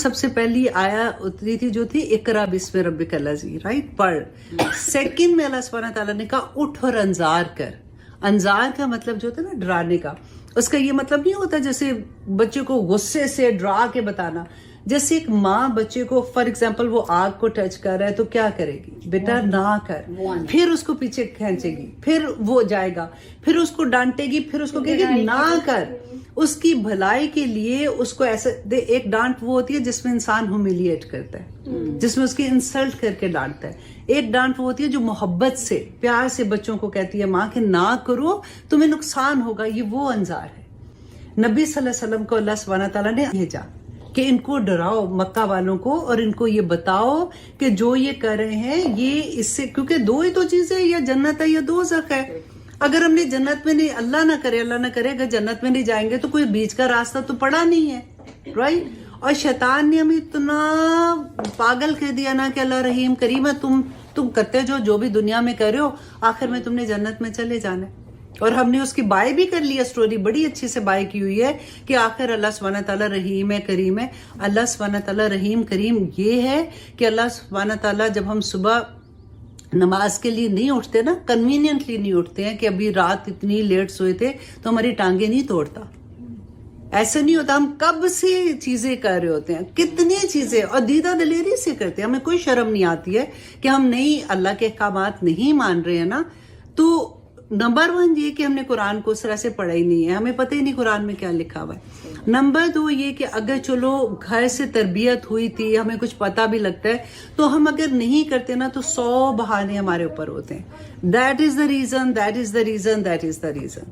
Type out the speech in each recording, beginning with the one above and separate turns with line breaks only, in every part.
سب سے پہلی آیا اتری تھی جو تھی اقرا بسم ربک الذی، رائٹ، پڑھ۔ سیکنڈ میں اللہ سبحانہ تعالیٰ نے کہا اٹھ اور انذار کر۔ انذار کا مطلب جو ہوتا ہے نا ڈرانے کا، اس کا یہ مطلب نہیں ہوتا جیسے بچے کو غصے سے ڈرا کے بتانا۔ جیسے ایک ماں بچے کو فار ایگزامپل وہ آگ کو ٹچ کر رہا ہے تو کیا کرے گی؟ بیٹا نہ کر، پھر اس کو پیچھے کھینچے گی، پھر وہ جائے گا، پھر اس کو ڈانٹے گی، پھر اس کو کہے گی نہ کر۔ اس کی بھلائی کے لیے اس کو ایسے ایک ڈانٹ وہ ہوتی ہے جس میں انسان ہیوملیٹ کرتا ہے، جس میں اس کی انسلٹ کر کے ڈانٹتا ہے۔ ایک ڈانٹ وہ ہوتی ہے جو محبت سے پیار سے بچوں کو کہتی ہے ماں کہ نہ کرو تمہیں نقصان ہوگا، یہ وہ انذار ہے۔ نبی صلی اللہ علیہ وسلم کو اللہ سبحانہ تعالیٰ نے بھیجا کہ ان کو ڈراؤ مکہ والوں کو، اور ان کو یہ بتاؤ کہ جو یہ کر رہے ہیں یہ اس سے، کیونکہ دو ہی تو چیزیں، یا جنت ہے یا دوزخ ہے۔ اگر ہم نے جنت میں نہیں، اللہ نہ کرے اگر جنت میں نہیں جائیں گے تو کوئی بیچ کا راستہ تو پڑا نہیں ہے، رائٹ۔ اور شیطان نے ہمیں اتنا پاگل کر دیا نا کہ اللہ رحیم کریم ہے، تم کرتے جو بھی دنیا میں کر رہے ہو، آخر میں تم نے جنت میں چلے جانا ہے۔ اور ہم نے اس کی بائی بھی کر لی، اسٹوری بڑی اچھی سے بائی کی ہوئی ہے کہ آخر اللہ سبحانہ تعالیٰ رحیم ہے کریم ہے۔ اللہ سبحانہ تعالیٰ رحیم کریم یہ ہے کہ اللہ سبحانہ تعالیٰ جب ہم صبح نماز کے لیے نہیں اٹھتے نا، کنوینئنٹلی نہیں اٹھتے ہیں کہ ابھی رات اتنی لیٹ سوئے تھے تو ہماری ٹانگیں نہیں توڑتا، ایسا نہیں ہوتا۔ ہم کب سے چیزیں کر رہے ہوتے ہیں، کتنی چیزیں، اور دیدہ دلیری سے کرتے ہیں، ہمیں کوئی شرم نہیں آتی ہے کہ ہم نہیں اللہ کے احکامات نہیں مان رہے ہیں نا۔ تو نمبر 1 یہ کہ ہم نے قرآن کو اس طرح سے پڑھا ہی نہیں ہے، ہمیں پتہ ہی نہیں قرآن میں کیا لکھا ہوا ہے۔ نمبر 2 یہ کہ اگر چلو گھر سے تربیت ہوئی تھی، ہمیں کچھ پتہ بھی لگتا ہے، تو ہم اگر نہیں کرتے نا تو 100 بہانے ہمارے اوپر ہوتے ہیں۔ That is the reason.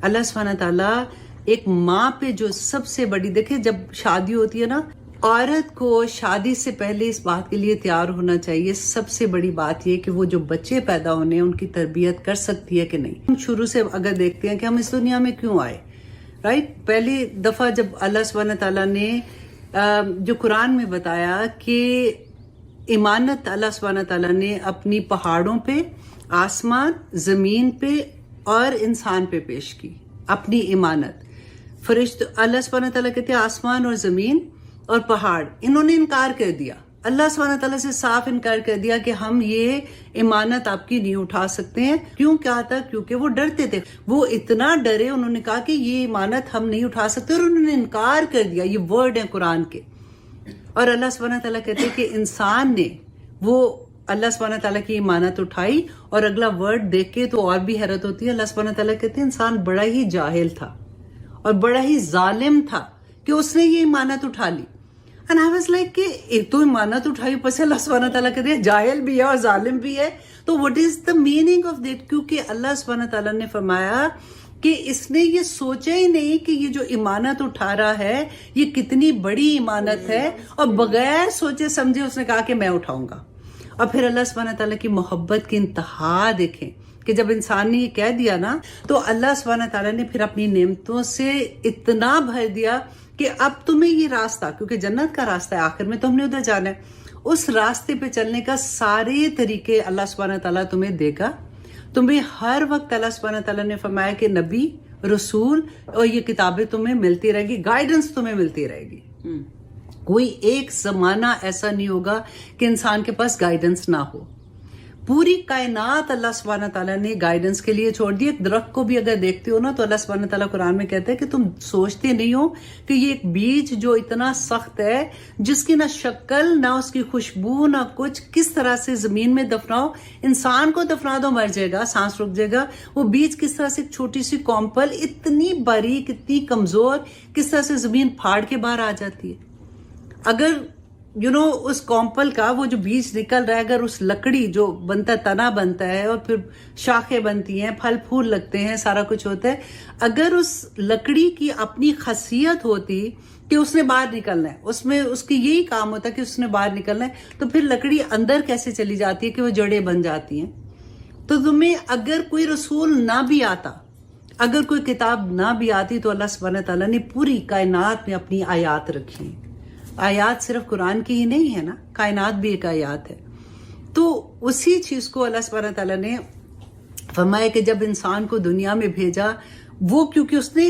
اللہ سبحانہ تعالیٰ ایک ماں پہ جو سب سے بڑی، دیکھیں جب شادی ہوتی ہے نا، عورت کو شادی سے پہلے اس بات کے لیے تیار ہونا چاہیے، سب سے بڑی بات یہ کہ وہ جو بچے پیدا ہونے ہیں ان کی تربیت کر سکتی ہے کہ نہیں۔ ہم شروع سے اگر دیکھتے ہیں کہ ہم اس دنیا میں کیوں آئے، رائٹ، پہلی دفعہ جب اللہ سبحانہ تعالیٰ نے جو قرآن میں بتایا کہ امانت اللہ سبحانہ تعالیٰ نے اپنی پہاڑوں پہ، آسمان، زمین پہ اور انسان پہ پیش کی اپنی امانت۔ فرشتوں، اللہ سبحانہ تعالیٰ کہتے ہیں آسمان اور زمین اور پہاڑ، انہوں نے انکار کر دیا، اللہ سبحانہ تعالیٰ سے صاف انکار کر دیا کہ ہم یہ امانت آپ کی نہیں اٹھا سکتے ہیں۔ کیوں؟ کیا تھا؟ کیونکہ وہ ڈرتے تھے، وہ اتنا ڈرے، انہوں نے کہا کہ یہ امانت ہم نہیں اٹھا سکتے، اور انہوں نے انکار کر دیا۔ یہ ورڈ ہے قرآن کے۔ اور اللہ سبحانہ تعالیٰ کہتے ہیں کہ انسان نے وہ اللہ سبحانہ تعالیٰ کی امانت اٹھائی، اور اگلا ورڈ دیکھ کے تو اور بھی حیرت ہوتی ہے۔ اللہ سبحانہ تعالیٰ کہتے ہیں انسان بڑا ہی جاہل تھا اور بڑا ہی ظالم تھا کہ اس نے یہ امانت اٹھا لی۔ And I was like کہ ایک تو امانت اٹھائی، پس اللہ سبحانہ تعالیٰ کہتے ہیں جاہل بھی ہے اور ظالم بھی ہے، تو what is the meaning of that؟ کیونکہ اللہ سبحانہ تعالیٰ نے فرمایا کہ اس نے یہ سوچا ہی نہیں کہ یہ جو امانت اٹھا رہا ہے یہ کتنی بڑی امانت ہے، اور بغیر سوچے سمجھے اس نے کہا کہ میں اٹھاؤں گا۔ اور پھر اللہ سبحانہ تعالیٰ کی محبت کی انتہا دیکھیں کہ جب انسان نے یہ کہہ دیا نا تو اللہ سبحانہ تعالیٰ نے پھر اپنی نعمتوں سے اتنا بھر دیا کہ اب تمہیں یہ راستہ، کیونکہ جنت کا راستہ ہے، آخر میں تو ہم نے ادھر جانا ہے، اس راستے پہ چلنے کا سارے طریقے اللہ سبحانہ تعالیٰ تمہیں دے گا۔ تمہیں ہر وقت اللہ سبحانہ تعالیٰ نے فرمایا کہ نبی، رسول اور یہ کتابیں تمہیں ملتی رہے گی، گائیڈنس تمہیں ملتی رہے گی۔ کوئی ایک زمانہ ایسا نہیں ہوگا کہ انسان کے پاس گائیڈنس نہ ہو۔ پوری کائنات اللہ سبحانہ تعالیٰ نے گائیڈنس کے لیے چھوڑ دی۔ ایک درخت کو بھی اگر دیکھتے ہو نا تو اللہ سبحانہ تعالیٰ قرآن میں کہتا ہے کہ تم سوچتے نہیں ہو کہ یہ ایک بیج جو اتنا سخت ہے، جس کی نہ شکل نہ اس کی خوشبو نہ کچھ، کس طرح سے زمین میں دفناؤ، انسان کو دفنا دو مر جائے گا، سانس رک جائے گا، وہ بیج کس طرح سے ایک چھوٹی سی کمپل اتنی باریک، اتنی کمزور، کس طرح سے زمین پھاڑ کے باہر آ جاتی ہے۔ اگر اس کمپل کا وہ جو بیج نکل رہا ہے، اگر اس لکڑی جو بنتا ہے، تنا بنتا ہے اور پھر شاخیں بنتی ہیں، پھل پھول لگتے ہیں، سارا کچھ ہوتا ہے، اگر اس لکڑی کی اپنی خاصیت ہوتی کہ اس نے باہر نکلنا ہے، اس میں اس کی یہی کام ہوتا ہے کہ اس نے باہر نکلنا ہے، تو پھر لکڑی اندر کیسے چلی جاتی ہے کہ وہ جڑیں بن جاتی ہیں۔ تو تمہیں اگر کوئی رسول نہ بھی آتا، اگر کوئی کتاب نہ بھی آتی، تو اللہ سبحانہ تعالیٰ نے پوری کائنات میں اپنی آیات رکھی ہیں۔ آیات صرف قرآن کی ہی نہیں ہے نا، کائنات بھی ایک آیات ہے۔ تو اسی چیز کو اللہ سبحانہ تعالیٰ نے فرمایا کہ جب انسان کو دنیا میں بھیجا، وہ کیونکہ اس نے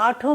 8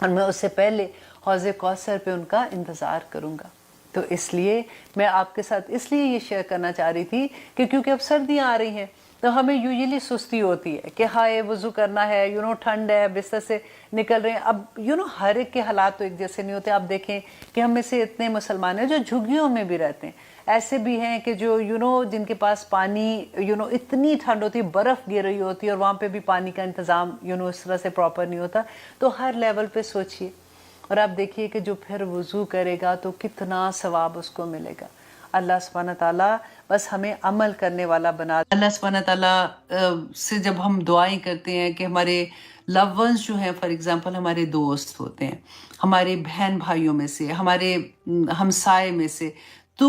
اور میں اس سے پہلے حوض کوثر پہ ان کا انتظار کروں گا. تو اس لیے میں آپ کے ساتھ اس لیے یہ شیئر کرنا چاہ رہی تھی کہ کیونکہ اب سردیاں آ رہی ہیں تو ہمیں یوزلی سستی ہوتی ہے کہ ہائے وضو کرنا ہے، ٹھنڈ ہے، بستر سے نکل رہے ہیں. اب ہر ایک کے حالات تو ایک جیسے نہیں ہوتے. آپ دیکھیں کہ ہم میں سے اتنے مسلمان ہیں جو جھگیوں میں بھی رہتے ہیں، ایسے بھی ہیں کہ جو جن کے پاس پانی اتنی ٹھنڈ ہوتی ہے، برف گر رہی ہوتی ہے اور وہاں پہ بھی پانی کا انتظام اس طرح سے پراپر نہیں ہوتا. تو ہر لیول پہ سوچئے اور آپ دیکھیے کہ جو پھر وضو کرے گا تو کتنا ثواب اس کو ملے گا. اللہ سبحانہ تعالیٰ بس ہمیں عمل کرنے والا بنا. اللہ سبحانہ تعالیٰ سے جب ہم دعائیں کرتے ہیں کہ ہمارے لو ونس جو ہیں، فار ایگزامپل ہمارے دوست ہوتے ہیں، ہمارے بہن بھائیوں میں سے، ہمارے ہمسائے میں سے، تو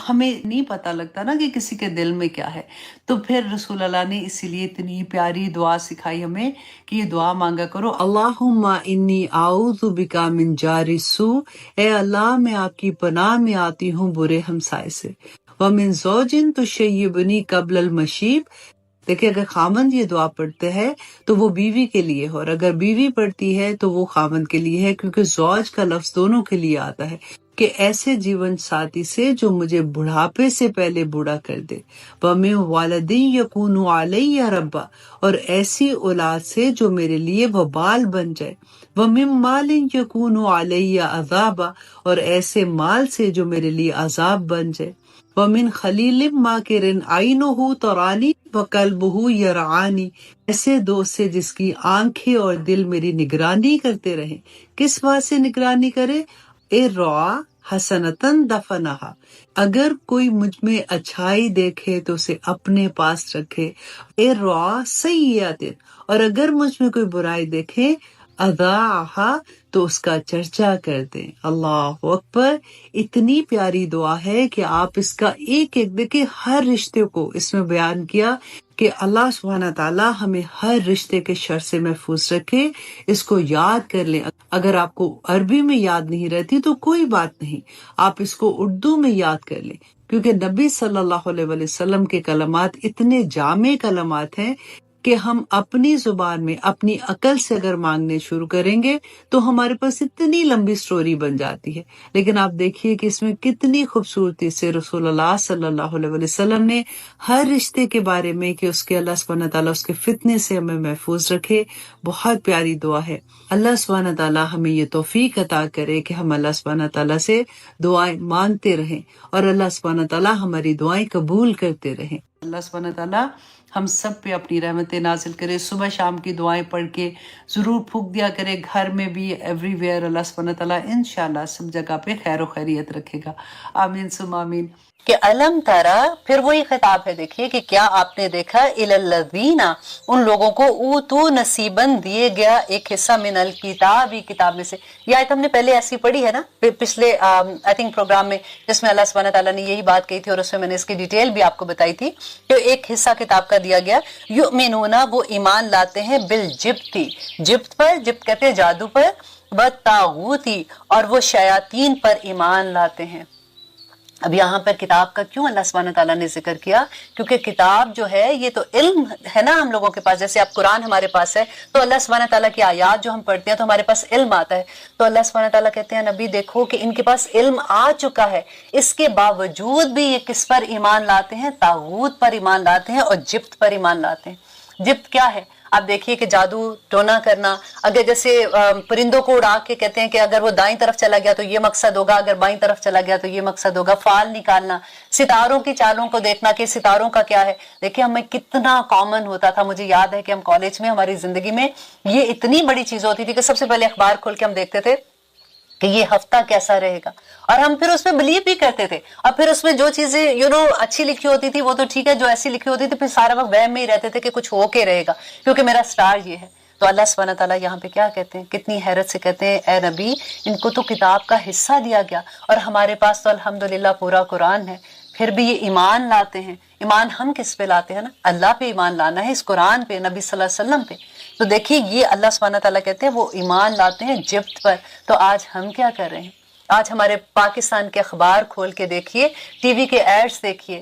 ہمیں نہیں پتہ لگتا نا کہ کسی کے دل میں کیا ہے. تو پھر رسول اللہ نے اسی لیے اتنی پیاری دعا سکھائی ہمیں کہ یہ دعا مانگا کرو، اللہم انی اعوذ بک من جار السوء، اے اللہ میں آپ کی پناہ میں آتی ہوں برے ہمسائے سے، ومن زوج تشیبنی قبل المشیب. دیکھیں اگر خامند یہ دعا پڑھتے ہے تو وہ بیوی کے لیے ہو، اور اگر بیوی پڑھتی ہے تو وہ خامند کے لیے ہے، کیونکہ زوج کا لفظ دونوں کے لیے آتا ہے کہ ایسے جیون ساتھی سے جو مجھے بڑھاپے سے پہلے بوڑھا کر دے. وَمِن وَالَدٍ يَكُونُ عَلَيَّ رَبًّا، اور ایسی اولاد سے جو میرے لیے وبال بن جائے. وَمِن مَالٍ يَكُونُ عَلَيَّ عَذَابًا، اور ایسے مال سے جو میرے لیے عذاب بن جائے. وَمِن خَلِيلٍ مَاكِرٍ عَيْنُهُ تَرَانِي وَقَلْبُهُ يَرْعَانِي، ایسے دوست سے جس کی آنکھیں اور دل میری نگرانی کرتے رہیں. کس بات سے نگرانی کرے؟ اِرْعَا حَسَنَةً دَفَنَهَا، اگر کوئی مجھ میں اچھائی دیکھے تو اسے اپنے پاس رکھے. اِرْعَا سَیِّئَةٍ، اور اگر مجھ میں کوئی برائی دیکھے اذاعها، تو اس کا چرچا کر دیں. اللہ اکبر. اتنی پیاری دعا ہے کہ آپ اس کا ایک ایک دیکھیں، ہر رشتے کو اس میں بیان کیا کہ اللہ سبحانہ تعالیٰ ہمیں ہر رشتے کے شر سے محفوظ رکھے. اس کو یاد کر لیں. اگر آپ کو عربی میں یاد نہیں رہتی تو کوئی بات نہیں، آپ اس کو اردو میں یاد کر لیں، کیونکہ نبی صلی اللہ علیہ وسلم کے کلمات اتنے جامع کلمات ہیں کہ ہم اپنی زبان میں اپنی عقل سے اگر مانگنے شروع کریں گے تو ہمارے پاس اتنی لمبی سٹوری بن جاتی ہے. لیکن آپ دیکھیے کہ اس میں کتنی خوبصورتی سے رسول اللہ صلی اللہ علیہ وسلم نے ہر رشتے کے بارے میں کہ اس کے اللہ سبحانہ تعالیٰ اس کے فتنے سے ہمیں محفوظ رکھے. بہت پیاری دعا ہے. اللہ سبحانہ تعالیٰ ہمیں یہ توفیق عطا کرے کہ ہم اللہ سبحانہ تعالیٰ سے دعائیں مانگتے رہیں اور اللہ سبحانہ تعالیٰ ہماری دعائیں قبول کرتے رہیں. اللہ سبحانہ تعالیٰ ہم سب پہ اپنی رحمتیں نازل کرے. صبح شام کی دعائیں پڑھ کے ضرور پھونک دیا کرے، گھر میں بھی، ایوری ویئر. اللہ سبحانہ تعالیٰ انشاءاللہ سب جگہ پہ خیر و خیریت رکھے گا. آمین ثم آمین. کہ علم ترا، پھر وہی خطاب ہے. دیکھیے کہ کیا آپ نے دیکھا، الی الذین، ان لوگوں کو، اوتو نصیباً، دیے گیا ایک حصہ، من الکتاب، کتاب میں سے. یہ آیت ہم نے پہلے ایسی پڑھی ہے نا پچھلے آئی تھنک پروگرام میں، جس میں اللہ سبحانہ تعالیٰ نے یہی بات کہی تھی اور اس میں نے اس کی ڈیٹیل بھی آپ کو بتائی تھی کہ ایک حصہ کتاب کا دیا گیا. یؤمنون، وہ ایمان لاتے ہیں، بالجبتی، جبت پر، جبت کہتے ہیں جادو پر، والطاغوتی، اور وہ شیاطین پر ایمان لاتے ہیں. اب یہاں پر کتاب کا کیوں اللہ سبحانہ تعالیٰ نے ذکر کیا؟ کیونکہ کتاب جو ہے یہ تو علم ہے نا ہم لوگوں کے پاس. جیسے اب قرآن ہمارے پاس ہے تو اللہ سبحانہ تعالیٰ کی آیات جو ہم پڑھتے ہیں تو ہمارے پاس علم آتا ہے. تو اللہ سبحانہ تعالیٰ کہتے ہیں نبی دیکھو کہ ان کے پاس علم آ چکا ہے، اس کے باوجود بھی یہ کس پر ایمان لاتے ہیں؟ طاغوت پر ایمان لاتے ہیں اور جبت پر ایمان لاتے ہیں. جبت کیا ہے؟ آپ دیکھیے کہ جادو ٹونا کرنا، اگر جیسے پرندوں کو اڑا کے کہتے ہیں کہ اگر وہ دائیں طرف چلا گیا تو یہ مقصد ہوگا، اگر بائیں طرف چلا گیا تو یہ مقصد ہوگا. فال نکالنا، ستاروں کی چالوں کو دیکھنا کہ ستاروں کا کیا ہے. دیکھیں ہمیں کتنا کامن ہوتا تھا. مجھے یاد ہے کہ ہم کالج میں، ہماری زندگی میں یہ اتنی بڑی چیز ہوتی تھی کہ سب سے پہلے اخبار کھول کے ہم دیکھتے تھے کہ یہ ہفتہ کیسا رہے گا، اور ہم پھر اس میں بلیو بھی کرتے تھے. اور پھر اس میں جو چیزیں اچھی لکھی ہوتی تھی وہ تو ٹھیک ہے، جو ایسی لکھی ہوتی تھی پھر سارا وقت وہم میں ہی رہتے تھے کہ کچھ ہو کے رہے گا کیونکہ میرا سٹار یہ ہے. تو اللہ سبحانہ تعالیٰ یہاں پہ کیا کہتے ہیں، کتنی حیرت سے کہتے ہیں، اے نبی ان کو تو کتاب کا حصہ دیا گیا اور ہمارے پاس تو الحمدللہ پورا قرآن ہے، پھر بھی یہ ایمان لاتے ہیں. ایمان ہم کس پہ لاتے ہیں نا؟ اللہ پہ ایمان لانا ہے، اس قرآن پہ، نبی صلی اللہ علیہ وسلم پہ. تو دیکھیے یہ اللہ سبحانہ تعالیٰ کہتے ہیں وہ ایمان لاتے ہیں جبت پر. تو آج ہم کیا کر رہے ہیں؟ آج ہمارے پاکستان کے اخبار کھول کے دیکھیے، ٹی وی کے ایڈز دیکھیے،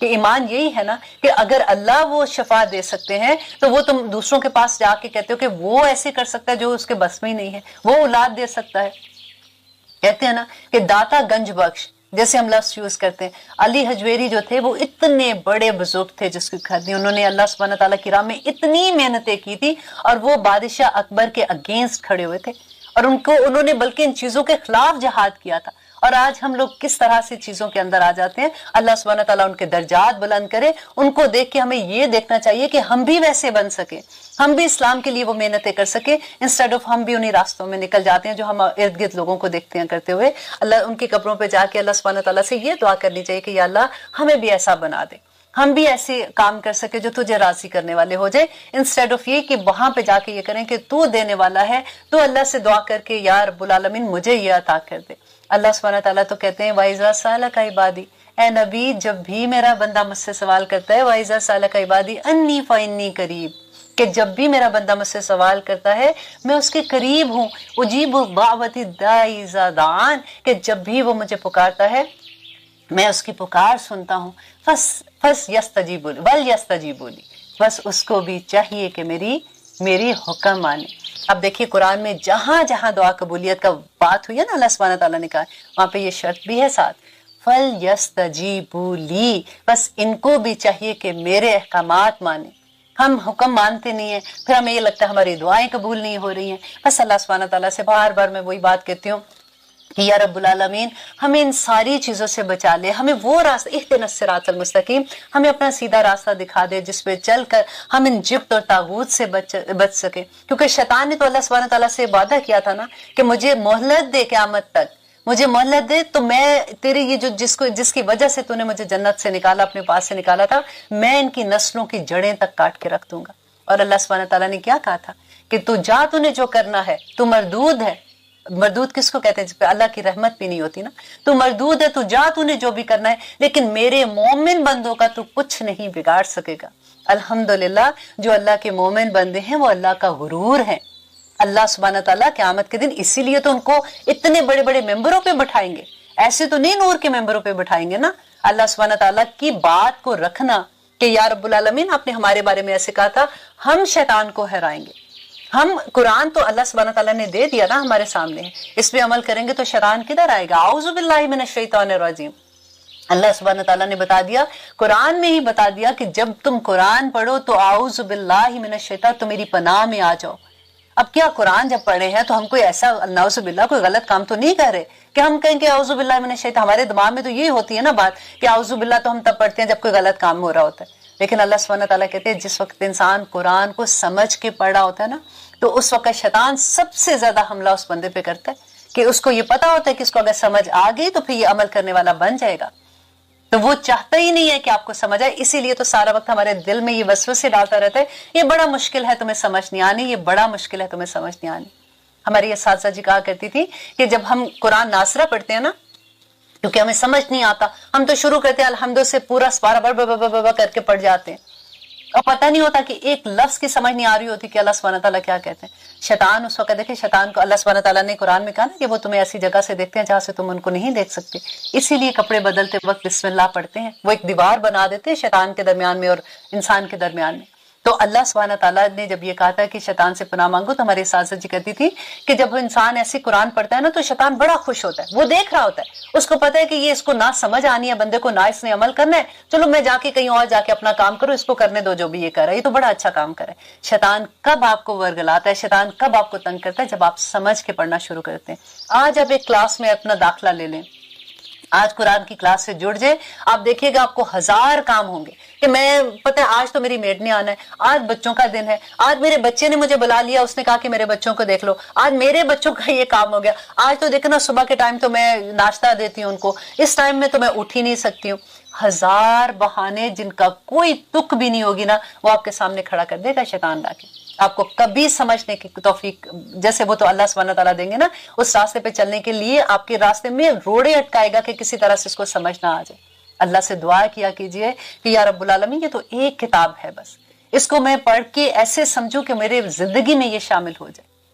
کہ ایمان یہی ہے نا کہ اگر اللہ وہ شفا دے سکتے ہیں تو وہ تم دوسروں کے پاس جا کے کہتے ہو کہ وہ ایسے کر سکتا ہے جو اس کے بس میں ہی نہیں ہے، وہ اولاد دے سکتا ہے. کہتے ہیں نا کہ داتا گنج بخش، جیسے ہم لفظ یوز کرتے ہیں. علی حجویری جو تھے وہ اتنے بڑے بزرگ تھے جس کی کھدی انہوں نے اللہ سبحانہ تعالیٰ کی راہ میں اتنی محنتیں کی تھی، اور وہ بادشاہ اکبر کے اگینسٹ کھڑے ہوئے تھے، اور انہوں نے بلکہ ان چیزوں کے خلاف جہاد کیا تھا. اور آج ہم لوگ کس طرح سے چیزوں کے اندر آ جاتے ہیں. اللہ سبحانہ تعالیٰ ان کے درجات بلند کرے. ان کو دیکھ کے ہمیں یہ دیکھنا چاہیے کہ ہم بھی ویسے بن سکیں، ہم بھی اسلام کے لیے وہ محنتیں کر سکیں، انسٹیڈ آف ہم بھی انہی راستوں میں نکل جاتے ہیں جو ہم ارد گرد لوگوں کو دیکھتے ہیں کرتے ہوئے. اللہ ان کے قبروں پہ جا کے اللہ سبحانہ تعالیٰ سے یہ دعا کرنی چاہیے کہ یا اللہ ہمیں بھی ایسا بنا دے، ہم بھی ایسے کام کر سکے جو تجھے راضی کرنے والے ہو جائے، انسٹیڈ آف یہ کہ وہاں پہ جا کے یہ کریں کہ تو دینے والا ہے، تو اللہ سے دعا کر کے یا رب العالمین مجھے یہ عطا کر دے. اللہ سبحانہ تعالیٰ تو کہتے ہیں وَإِذَا سَأَلَكَ عِبَادِي، اے نبی جب بھی میرا بندہ مجھ سے سوال کرتا ہے وَإِذَا سَأَلَكَ عِبَادِي أَنِّي فَإِنِّي قَرِيبٌ، کہ جب بھی میرا بندہ مجھ سے سوال کرتا ہے میں اس کے قریب ہوں. اجیب دعوت الداعی اذا دعان، کہ جب بھی وہ مجھے پکارتا ہے میں اس کی پکار سنتا ہوں. فس یستجیبوا لی ولیستجیبوا لی، بس اس کو بھی چاہیے کہ میری حکم مانے. اب دیکھیے قرآن میں جہاں جہاں دعا قبولیت کا بات ہوئی ہے نا، اللہ سبحانہ تعالیٰ نے کہا وہاں پہ یہ شرط بھی ہے ساتھ، فلیستجیبوا لی، بس ان کو بھی چاہیے کہ میرے احکامات مانے. ہم حکم مانتے نہیں ہیں، پھر ہمیں یہ لگتا ہے ہماری دعائیں قبول نہیں ہو رہی ہیں. بس اللہ سبحانہ تعالیٰ سے بار بار میں وہی بات کہتی ہوں کہ یا رب العالمین ہمیں ان ساری چیزوں سے بچا لے، ہمیں وہ راستہ اہدنا الصراط المستقیم، ہمیں اپنا سیدھا راستہ دکھا دے جس پہ چل کر ہم ان جبت اور طاغوت سے بچ سکے. کیونکہ شیطان نے تو اللہ سبحانہ تعالیٰ سے وعدہ کیا تھا نا کہ مجھے مہلت دے قیامت تک، مجھے مہلت دے تو میں تیری یہ جو جس کی وجہ سے تو نے مجھے جنت سے نکالا، اپنے پاس سے نکالا تھا، میں ان کی نسلوں کی جڑیں تک کاٹ کے رکھ دوں گا. اور اللہ سبحانہ تعالیٰ نے کیا کہا تھا کہ تو جا، تو نے جو کرنا ہے، تو مردود ہے. مردود کس کو کہتے ہیں؟ جس پہ اللہ کی رحمت بھی نہیں ہوتی نا. تو مردود ہے، تو جا، تو نے جو بھی کرنا ہے، لیکن میرے مومن بندوں کا تو کچھ نہیں بگاڑ سکے گا. الحمدللہ جو اللہ کے مومن بندے ہیں وہ اللہ کا غرور ہیں. اللہ سبحانہ تعالیٰ قیامت کے دن اسی لیے تو ان کو اتنے بڑے بڑے ممبروں پہ بٹھائیں گے، ایسے تو نہیں نور کے ممبروں پہ بٹھائیں گے نا. اللہ سبحانہ تعالیٰ کی بات کو رکھنا کہ یا رب العالمین آپ نے ہمارے بارے میں ایسے کہا تھا، ہم شیطان کو ہرائیں گے. ہم قرآن تو اللہ سبحانہ تعالیٰ نے دے دیا نا، ہمارے سامنے ہے، اس پہ عمل کریں گے تو شیطان کدھر آئے گا. اعوذ باللہ من الشیطان الرجیم. اللہ سبحانہ تعالیٰ نے بتا دیا، قرآن میں ہی بتا دیا کہ جب تم قرآن پڑھو تو اعوذ باللہ من الشیطان، تو میری پناہ میں آ جاؤ. اب کیا قرآن جب پڑھے ہیں تو ہم کوئی ایسا نعوذ باللہ کوئی غلط کام تو نہیں کر رہے کہ ہم کہیں کہ اعوذ باللہ من الشیطان. ہمارے دماغ میں تو یہ ہوتی ہے نا بات کہ اعوذ باللہ تو ہم تب پڑھتے ہیں جب کوئی غلط کام ہو رہا ہوتا ہے. لیکن اللہ سبحانہ تعالیٰ کہتے ہیں جس وقت انسان قرآن کو سمجھ کے پڑھ رہا ہوتا ہے نا، تو اس وقت شیطان سب سے زیادہ حملہ اس بندے پہ کرتا ہے کہ اس کو یہ پتا ہوتا ہے کہ اس کو اگر سمجھ آ گئی تو پھر یہ عمل کرنے والا بن جائے گا. تو وہ چاہتا ہی نہیں ہے کہ آپ کو سمجھ آئے، اسی لیے تو سارا وقت ہمارے دل میں یہ وسوسے ڈالتا رہتا ہے یہ بڑا مشکل ہے تمہیں سمجھ نہیں آنی، یہ بڑا مشکل ہے تمہیں سمجھ نہیں آنی. ہماری اساتذہ جی کہا کرتی تھی کہ جب ہم قرآن ناصرہ پڑھتے ہیں نا، کیونکہ ہمیں سمجھ نہیں آتا، ہم تو شروع کرتے ہیں الحمد سے پورا سپارہ بڑ کر کے پڑھ جاتے ہیں اور پتہ نہیں ہوتا کہ ایک لفظ کی سمجھ نہیں آ رہی ہوتی کہ اللہ سبحانہ تعالیٰ کیا کہتے ہیں. شیطان اس وقت دیکھیں، شیطان کو اللہ سبحانہ تعالیٰ نے قرآن میں کہا نا کہ وہ تمہیں ایسی جگہ سے دیکھتے ہیں جہاں سے تم ان کو نہیں دیکھ سکتے، اسی لیے کپڑے بدلتے وقت بسم اللہ پڑھتے ہیں. وہ ایک دیوار بنا دیتے ہیں شیطان کے درمیان میں اور انسان کے درمیان میں. تو اللہ سبحانہ تعالیٰ نے جب یہ کہا تھا کہ شیطان سے پناہ مانگو، تو ہماری اساتذہ جی کہتی تھی کہ جب انسان ایسی قرآن پڑھتا ہے نا تو شیطان بڑا خوش ہوتا ہے. وہ دیکھ رہا ہوتا ہے، اس کو پتہ ہے کہ یہ اس کو نہ سمجھ آنی ہے بندے کو، نہ اس نے عمل کرنا ہے، چلو میں جا کے کہیں اور جا کے اپنا کام کروں، اس کو کرنے دو جو بھی یہ کر رہا ہے، یہ تو بڑا اچھا کام کر رہا ہے. شیطان کب آپ کو ورگلاتا ہے، شیطان کب آپ کو تنگ کرتا ہے؟ جب آپ سمجھ کے پڑھنا شروع کرتے ہیں. آج آپ ایک کلاس میں اپنا داخلہ لے لیں، آج قرآن کی کلاس سے جڑ جائے، آپ دیکھیے گا آپ کو ہزار کام ہوں گے کہ میں پتہ ہے آج تو میری میڈ نے آنا ہے، آج بچوں کا دن ہے، آج میرے بچے نے مجھے بلا لیا، اس نے کہا کہ میرے بچوں کو دیکھ لو، آج میرے بچوں کا یہ کام ہو گیا، آج تو دیکھنا صبح کے ٹائم تو میں ناشتہ دیتی ہوں ان کو، اس ٹائم میں تو میں اٹھ ہی نہیں سکتی ہوں. ہزار بہانے جن کا کوئی تک بھی نہیں ہوگی نا، وہ آپ کے سامنے کھڑا کر دے گا شیطان لا کے. آپ کو کبھی سمجھنے کی توفیق جیسے وہ تو اللہ سبحانہ تعالیٰ دیں گے نا، اس راستے پہ چلنے کے لیے آپ کے راستے میں روڑے اٹکائے گا کہ کسی طرح سے اس کو سمجھ نہ آ جائے. اللہ سے دعا کیا کیجئے کہ یا رب العالمین یہ تو ایک کتاب ہے، بس اس کو میں پڑھ کے ایسے سمجھوں کہ میرے زندگی میں یہ شامل ہو جائے.